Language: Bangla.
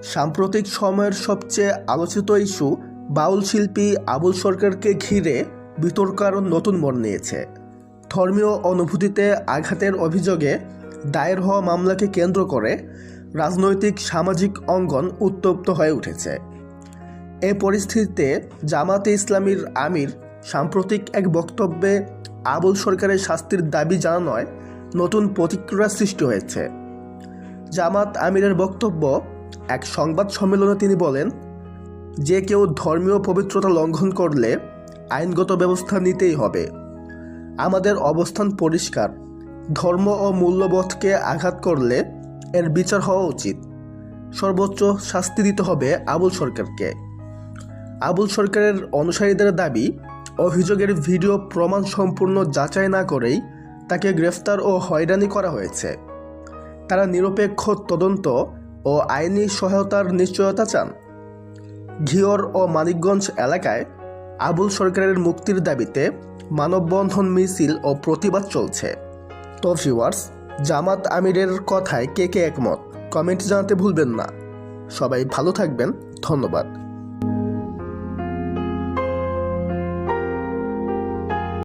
সাম্প্রতিক সময়ের সবচেয়ে আলোচিত ইস্যু বাউল শিল্পী আবুল সরকারকে ঘিরে বিতর্ক আরও নতুন মোড় নিয়েছে। ধর্মীয় অনুভূতিতে আঘাতের অভিযোগে দায়ের হওয়া মামলাকে কেন্দ্র করে রাজনৈতিক সামাজিক অঙ্গন উত্তপ্ত হয়ে উঠেছে। এ পরিস্থিতিতে জামাতে ইসলামীর আমির সাম্প্রতিক এক বক্তব্যে আবুল সরকারের শাস্তির দাবি জানানোয় নতুন প্রতিক্রিয়া সৃষ্টি হয়েছে। জামাত আমিরের বক্তব্য, এক সংবাদ সম্মেলনে তিনি বলেন, যে কেউ ধর্মীয় পবিত্রতা লঙ্ঘন করলে আইনগত ব্যবস্থা নিতেই হবে। আমাদের অবস্থান পরিষ্কার, ধর্ম ও মূল্যবোধকে আঘাত করলে এর বিচার হওয়া উচিত। সর্বোচ্চ শাস্তি দিতে হবে আবুল সরকারকে। আবুল সরকারের অনুসারীদের দাবি, অভিযোগের ভিডিও প্রমাণ সম্পূর্ণ যাচাই না করেই তাকে গ্রেফতার ও হয়রানি করা হয়েছে। তারা নিরপেক্ষ তদন্ত ও আইনি সহায়তার নিশ্চয়তা চান। ঘিওর ও মানিকগঞ্জ এলাকায় আবুল সরকারের মুক্তির দাবিতে মানববন্ধন, মিছিল ও প্রতিবাদ চলছে। তো ভিউয়ার্স, জামাত আমিরের কথায় কে কে একমত কমেন্ট জানাতে ভুলবেন না। সবাই ভালো থাকবেন, ধন্যবাদ।